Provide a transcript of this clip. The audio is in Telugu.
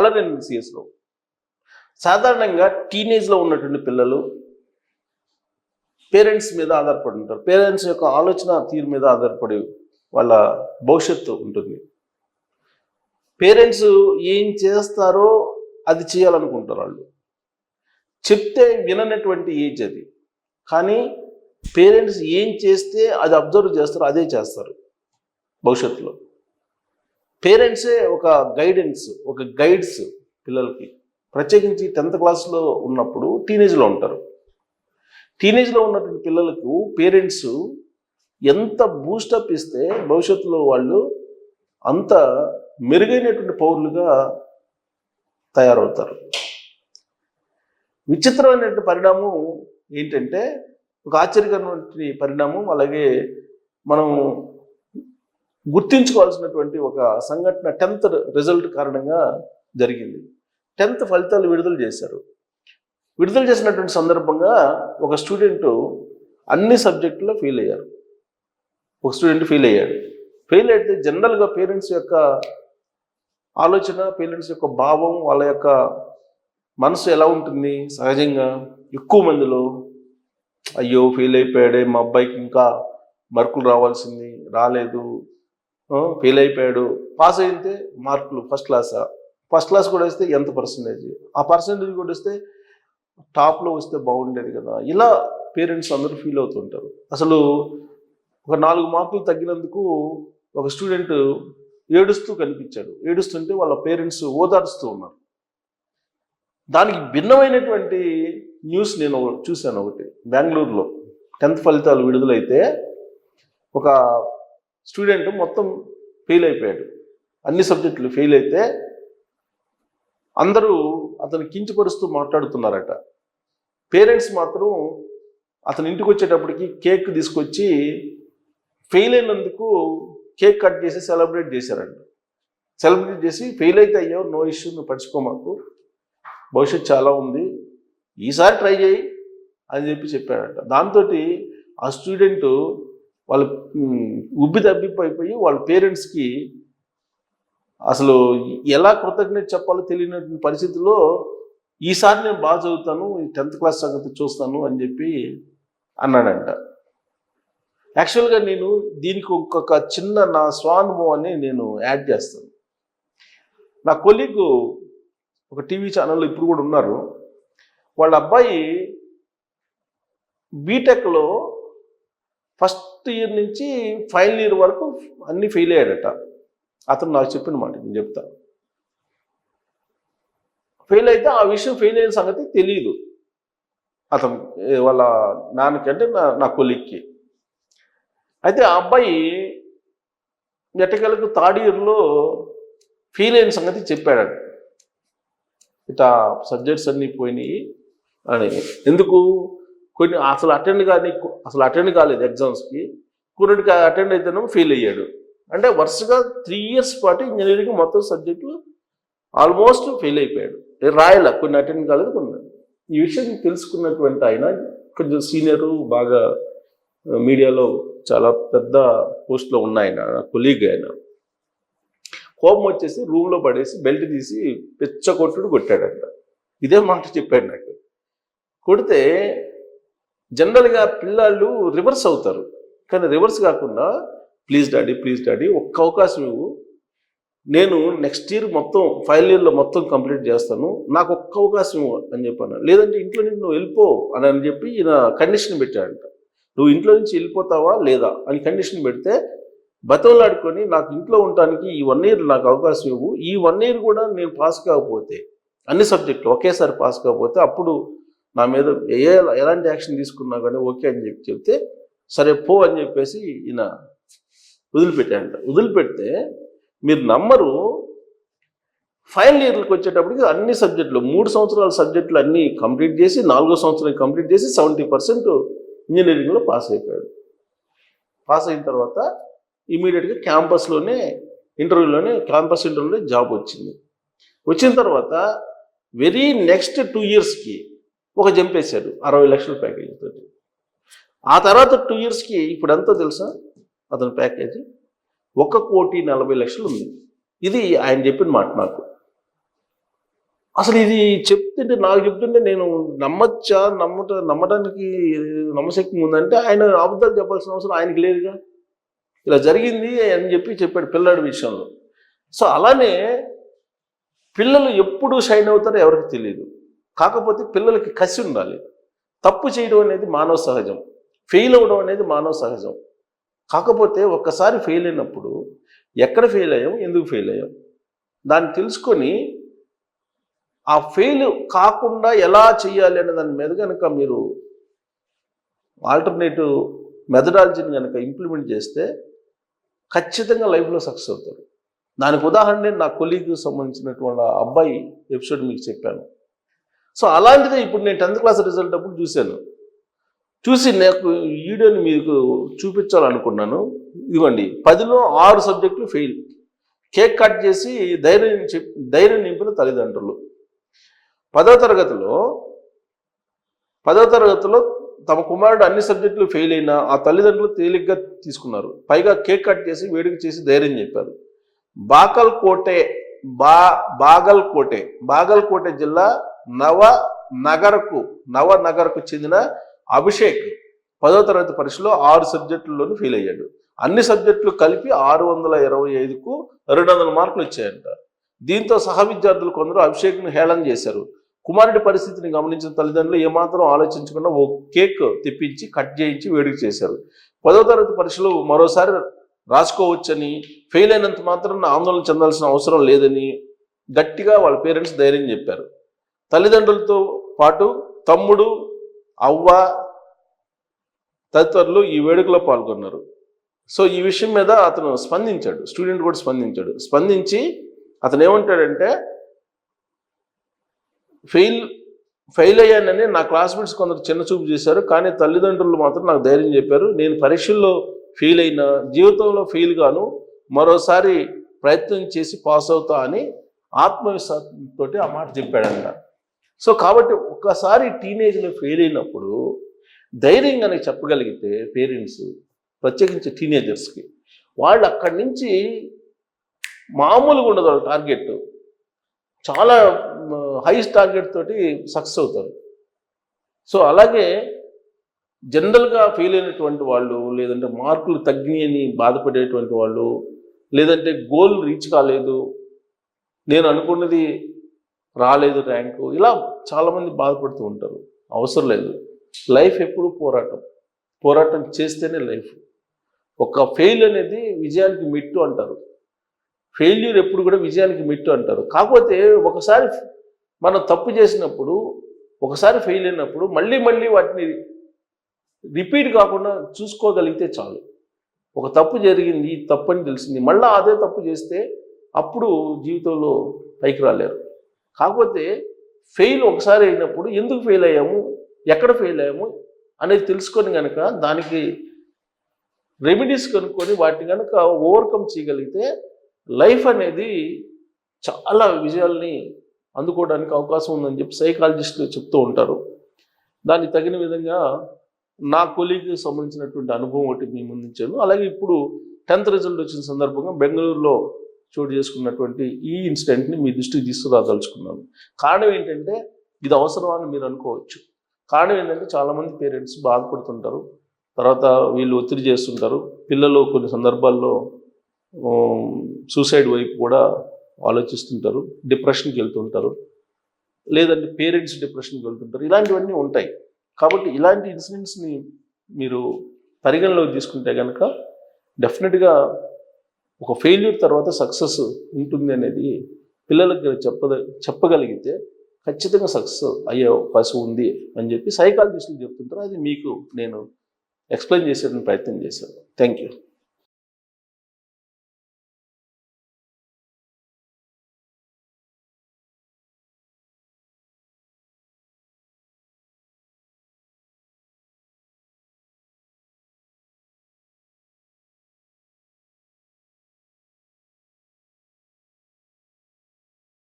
కలర్ ఎన్సిఎస్లో సాధారణంగా టీనేజ్లో ఉన్నటువంటి పిల్లలు పేరెంట్స్ మీద ఆధారపడి ఉంటారు. పేరెంట్స్ యొక్క ఆలోచన తీరు మీద ఆధారపడి వాళ్ళ భవిష్యత్తు ఉంటుంది. పేరెంట్స్ ఏం చేస్తారో అది చేయాలనుకుంటారు. వాళ్ళు చెప్తే విననటువంటి ఏజ్ అది. కానీ పేరెంట్స్ ఏం చేస్తే అది అబ్జర్వ్ చేస్తారో అదే చేస్తారు భవిష్యత్తులో. పేరెంట్సే ఒక గైడెన్స్, ఒక గైడ్స్ పిల్లలకి. ప్రత్యేకించి 10th క్లాస్లో ఉన్నప్పుడు టీనేజ్లో ఉంటారు. టీనేజ్లో ఉన్నటువంటి పిల్లలకు పేరెంట్స్ ఎంత బూస్టప్ ఇస్తే భవిష్యత్తులో వాళ్ళు అంత మెరుగైనటువంటి పౌరులుగా తయారవుతారు. విచిత్రమైనటువంటి పరిణామం ఏంటంటే, ఒక ఆశ్చర్యకరమైన పరిణామం, అలాగే మనం గుర్తించుకోవాల్సినటువంటి ఒక సంఘటన 10th రిజల్ట్ కారణంగా జరిగింది. 10th ఫలితాలు విడుదల చేశారు. విడుదల చేసినటువంటి సందర్భంగా ఒక స్టూడెంట్ అన్ని సబ్జెక్టుల్లో ఫెయిల్ అయ్యారు. ఒక స్టూడెంట్ ఫెయిల్ అయ్యాడు. ఫెయిల్ అయితే జనరల్గా పేరెంట్స్ యొక్క ఆలోచన, పేరెంట్స్ యొక్క భావం, వాళ్ళ యొక్క మనసు ఎలా ఉంటుంది? సహజంగా ఎక్కువ మందిలో అయ్యో ఫెయిల్ అయిపోయాడే, మా అబ్బాయికి ఇంకా మార్కులు రావాల్సింది రాలేదు, ఫెయిల్ అయిపోయాడు. పాస్ అయితే మార్కులు ఫస్ట్ క్లాస్ కూడా వస్తే ఎంత పర్సంటేజ్, ఆ పర్సంటేజ్ కూడా వస్తే టాప్లో వస్తే బాగుండేది కదా. ఇలా పేరెంట్స్ అందరూ ఫీల్ అవుతుంటారు. అసలు ఒక 4 మార్కులు తగ్గినందుకు ఒక స్టూడెంట్ ఏడుస్తూ కనిపించాడు. ఏడుస్తుంటే వాళ్ళ పేరెంట్స్ ఓదార్స్తూ ఉన్నారు. దానికి భిన్నమైనటువంటి న్యూస్ నేను చూశాను. ఒకటి బెంగళూరులో 10th ఫలితాలు విడుదలైతే ఒక స్టూడెంట్ మొత్తం ఫెయిల్ అయిపోయాడు. అన్ని సబ్జెక్టులు ఫెయిల్ అయితే అందరూ అతను కించపరుస్తూ మాట్లాడుతున్నారట. పేరెంట్స్ మాత్రం అతని ఇంటికి వచ్చేటప్పటికి కేక్ తీసుకొచ్చి ఫెయిల్ అయినందుకు కేక్ కట్ చేసి సెలబ్రేట్ చేశారంట. సెలబ్రేట్ చేసి ఫెయిల్ అయితే అయ్యో నో ఇష్యూ, నువ్వు పడుచుకో, మాకు భవిష్యత్తు చాలా ఉంది, ఈసారి ట్రై చేయి అని చెప్పాడంట. దాంతో ఆ స్టూడెంట్ వాళ్ళు ఉబ్బితబ్బిపోయిపోయి వాళ్ళ పేరెంట్స్కి అసలు ఎలా కృతజ్ఞత చెప్పాలో తెలియనటువంటి పరిస్థితుల్లో ఈసారి నేను బాగా చదువుతాను, 10th క్లాస్ సంగతి చూస్తాను అని చెప్పి అన్నాడంట. యాక్చువల్గా నేను దీనికి ఒక్కొక్క చిన్న నా స్వానుభవాన్ని నేను యాడ్ చేస్తాను. నా కొలీగ్ ఒక టీవీ ఛానల్లో ఇప్పుడు కూడా ఉన్నారు. వాళ్ళ అబ్బాయి బీటెక్లో ఫస్ట్ ఇయర్ నుంచి ఫైనల్ ఇయర్ వరకు అన్నీ ఫెయిల్ అయ్యాడట. అతను నాకు చెప్పిన మాట నేను చెప్తాను. ఫెయిల్ అయితే ఆ విషయం ఫెయిల్ అయిన సంగతి తెలియదు అతను వాళ్ళ నాన్నకంటే నా కొలీగ్కి. అయితే ఆ అబ్బాయి ఎట్టకేలకు 3rd ఇయర్లో ఫెయిల్ అయిన సంగతి చెప్పాడట. ఇట్లా సబ్జెక్ట్స్ అన్నీ పోయినాయి అని. ఎందుకు? కొన్ని అసలు అటెండ్ కాలేదు ఎగ్జామ్స్కి, కొన్నిటికి అటెండ్ అయితేనేమో ఫెయిల్ అయ్యాడు. అంటే వరుసగా 3 ఇయర్స్ పాటు ఇంజనీరింగ్ మొత్తం సబ్జెక్టులు ఆల్మోస్ట్ ఫెయిల్ అయిపోయాడు. రాయాల, కొన్ని అటెండ్ కాలేదు, కొన్ని. ఈ విషయం తెలుసుకున్నటువంటి ఆయన కొంచెం సీనియరు, బాగా మీడియాలో చాలా పెద్ద పోస్ట్లో ఉన్న ఆయన, కొలీగ్ ఆయన. కోపం వచ్చేసి రూమ్లో పడేసి బెల్ట్ తీసి కొట్టాడంట. ఇదే మాట చెప్పాడు నాకు. కొడితే జనరల్గా పిల్లలు రివర్స్ అవుతారు, కానీ రివర్స్ కాకుండా ప్లీజ్ డాడీ ఒక్క అవకాశం ఇవ్వు, నేను నెక్స్ట్ ఇయర్ మొత్తం ఫైనల్ ఇయర్లో మొత్తం కంప్లీట్ చేస్తాను, నాకు ఒక్క అవకాశం ఇవ్వు అని చెప్పాను. లేదంటే ఇంట్లో నుంచి నువ్వు వెళ్ళిపో అని చెప్పి ఈయన కండిషన్ పెట్టాడంట. నువ్వు ఇంట్లో నుంచి వెళ్ళిపోతావా లేదా అని కండిషన్ పెడితే బతంలాడుకొని నాకు ఇంట్లో ఉండటానికి ఈ 1 ఇయర్ నాకు అవకాశం ఇవ్వు, ఈ 1 ఇయర్ కూడా నేను పాస్ కాకపోతే, అన్ని సబ్జెక్టులు ఒకేసారి పాస్ కాకపోతే అప్పుడు నా మీద ఎలాంటి యాక్షన్ తీసుకున్నా కానీ ఓకే అని చెప్తే సరే పో అని చెప్పేసి ఈయన వదిలిపెట్టాడంట. వదిలిపెడితే మీరు నమ్మరు, ఫైనల్ ఇయర్లకు వచ్చేటప్పటికి అన్ని సబ్జెక్టులు 3 సంవత్సరాల సబ్జెక్టులు అన్నీ కంప్లీట్ చేసి 4వ సంవత్సరం కంప్లీట్ చేసి 70% ఇంజనీరింగ్లో పాస్ అయిపోయాడు. పాస్ అయిన తర్వాత ఇమీడియట్గా క్యాంపస్ ఇంటర్వ్యూలోనే జాబ్ వచ్చింది. వచ్చిన తర్వాత వెరీ నెక్స్ట్ 2 ఇయర్స్కి ఒక జంప్ వేశాడు 60 లక్షల ప్యాకేజ్ తోటి. ఆ తర్వాత 2 ఇయర్స్కి ఇప్పుడు ఎంతో తెలుసా అతని ప్యాకేజీ? 1,40,40,00,000 ఉంది. ఇది ఆయన చెప్పిన మాట నాకు. అసలు ఇది చెప్తుంటే నాకు చెప్తుంటే నేను నమ్మచ్చా నమ్మటానికి నమ్మశక్తి ఉందంటే ఆయన అబద్ధాలు చెప్పాల్సిన అవసరం ఆయనకి లేదుగా. ఇలా జరిగింది అని చెప్పాడు పిల్లాడి విషయంలో. సో అలానే పిల్లలు ఎప్పుడు షైన్ అవుతారో ఎవరికి తెలియదు. కాకపోతే పిల్లలకి కసి ఉండాలి. తప్పు చేయడం అనేది మానవ సహజం, ఫెయిల్ అవ్వడం అనేది మానవ సహజం. కాకపోతే ఒక్కసారి ఫెయిల్ అయినప్పుడు ఎక్కడ ఫెయిల్ అయ్యాం, ఎందుకు ఫెయిల్ అయ్యాం దాన్ని తెలుసుకొని ఆ ఫెయిల్ కాకుండా ఎలా చేయాలి అనే దాని మీద కనుక మీరు ఆల్టర్నేటివ్ మెథడాలజీని కనుక ఇంప్లిమెంట్ చేస్తే ఖచ్చితంగా లైఫ్లో సక్సెస్ అవుతారు. దానికి ఉదాహరణ నా కొలీగ్కి సంబంధించినటువంటి అబ్బాయి ఎపిసోడ్ మీకు చెప్పాను. సో అలాంటిదే ఇప్పుడు నేను 10th క్లాస్ రిజల్ట్ అప్పుడు చూసి నాకు వీడియోని మీకు చూపించాలనుకున్నాను. ఇదిగోండి, 10లో 6 సబ్జెక్టులు ఫెయిల్. కేక్ కట్ చేసి ధైర్యం నింపిన తల్లిదండ్రులు. 10వ తరగతిలో తమ కుమారుడు అన్ని సబ్జెక్టులు ఫెయిల్ అయినా ఆ తల్లిదండ్రులు తేలిగ్గా తీసుకున్నారు. పైగా కేక్ కట్ చేసి వేడుక చేసి ధైర్యం చెప్పారు. బాగల్కోటే జిల్లా నవనగర్కు చెందిన అభిషేక్ 10వ తరగతి పరీక్షలో 6 సబ్జెక్టుల్లోనూ ఫెయిల్ అయ్యాడు. అన్ని సబ్జెక్టులు కలిపి 625కు 200 మార్కులు వచ్చాయంట. దీంతో సహ విద్యార్థులు కొందరు అభిషేక్ను హేళన చేశారు. కుమారుడి పరిస్థితిని గమనించిన తల్లిదండ్రులు ఏమాత్రం ఆలోచించకుండా ఓ కేక్ తెప్పించి కట్ చేయించి వేడుక చేశారు. 10వ తరగతి పరీక్షలు మరోసారి రాసుకోవచ్చని, ఫెయిల్ అయినంత మాత్రం ఆందోళన చెందాల్సిన అవసరం లేదని గట్టిగా వాళ్ళ పేరెంట్స్ ధైర్యం చెప్పారు. తల్లిదండ్రులతో పాటు తమ్ముడు, అవ్వ తదితరులు ఈ వేడుకలో పాల్గొన్నారు. సో ఈ విషయం మీద అతను స్పందించాడు, స్టూడెంట్ కూడా స్పందించి అతను ఏమంటాడంటే, ఫెయిల్ అయ్యానని నా క్లాస్మేట్స్ కొందరు చిన్న చూపు చేశారు, కానీ తల్లిదండ్రులు మాత్రం నాకు ధైర్యం చెప్పారు. నేను పరీక్షల్లో ఫెయిల్ అయినా జీవితంలో ఫెయిల్ గాను, మరోసారి ప్రయత్నం చేసి పాస్ అవుతా అని ఆత్మవిశ్వాసంతో ఆ మాట చెప్పాడంట. సో కాబట్టి ఒక్కసారి టీనేజ్లో ఫెయిల్ అయినప్పుడు ధైర్యంగానే చెప్పగలిగితే పేరెంట్స్, ప్రత్యేకించి టీనేజర్స్కి, వాళ్ళు అక్కడి నుంచి మామూలుగా ఉండదు వాళ్ళ టార్గెట్, చాలా హైయెస్ట్ టార్గెట్ తోటి సక్సెస్ అవుతారు. సో అలాగే జనరల్గా ఫెయిల్ అయినటువంటి వాళ్ళు, లేదంటే మార్కులు తగ్గినాయని బాధపడేటువంటి వాళ్ళు, లేదంటే గోల్ రీచ్ కాలేదు, నేను అనుకున్నది రాలేదు ర్యాంకు, ఇలా చాలామంది బాధపడుతూ ఉంటారు. అవసరం లేదు. లైఫ్ ఎప్పుడు పోరాటం చేస్తేనే లైఫ్. ఒక ఫెయిల్ అనేది విజయానికి మెట్టు అంటారు, ఫెయిల్యూర్ ఎప్పుడు కూడా విజయానికి మెట్టు అంటారు. కాకపోతే ఒకసారి మనం తప్పు చేసినప్పుడు, ఒకసారి ఫెయిల్ అయినప్పుడు మళ్ళీ వాటిని రిపీట్ కాకుండా చూసుకోగలిగితే చాలు. ఒక తప్పు జరిగింది, తప్పు అని తెలిసింది, మళ్ళీ అదే తప్పు చేస్తే అప్పుడు జీవితంలో పైకి రాలేరు. కాకపోతే ఫెయిల్ ఒకసారి అయినప్పుడు ఎందుకు ఫెయిల్ అయ్యాము, ఎక్కడ ఫెయిల్ అయ్యాము అనేది తెలుసుకొని కనుక దానికి రెమెడీస్ కనుక్కొని వాటిని కనుక ఓవర్కమ్ చేయగలిగితే లైఫ్ అనేది చాలా విజయాల్ని అందుకోవడానికి అవకాశం ఉందని చెప్పి సైకాలజిస్టులు చెప్తూ ఉంటారు. దానికి తగిన విధంగా నా కొలీగ్కి సంబంధించినటువంటి అనుభవం ఒకటి మీ ముందుంచాను. అలాగే ఇప్పుడు 10th రిజల్ట్ వచ్చిన సందర్భంగా బెంగళూరులో చోటు చేసుకున్నటువంటి ఈ ఇన్సిడెంట్ని మీ దృష్టికి తీసుకురాదలుచుకున్నాను. కారణం ఏంటంటే, ఇది అవసరం అని మీరు అనుకోవచ్చు. కారణం ఏంటంటే, చాలామంది పేరెంట్స్ బాధపడుతుంటారు, తర్వాత వీళ్ళు ఒత్తిడి చేస్తుంటారు. పిల్లలు కొన్ని సందర్భాల్లో సూసైడ్ వైపు కూడా ఆలోచిస్తుంటారు, డిప్రెషన్కి వెళ్తుంటారు, లేదంటే పేరెంట్స్ డిప్రెషన్కి వెళ్తుంటారు. ఇలాంటివన్నీ ఉంటాయి. కాబట్టి ఇలాంటి ఇన్సిడెంట్స్ని మీరు పరిగణలోకి తీసుకుంటే కనుక డెఫినెట్గా ఒక ఫెయిల్యూర్ తర్వాత సక్సెస్ ఉంటుంది అనేది పిల్లలకి చెప్పగలిగితే ఖచ్చితంగా సక్సెస్ అయ్యే అవకాశం ఉంది అని చెప్పి సైకాలజిస్టులు చెప్తుంటారు. అది మీకు నేను ఎక్స్ప్లెయిన్ చేసేటువంటి ప్రయత్నం చేశాను. Thank you.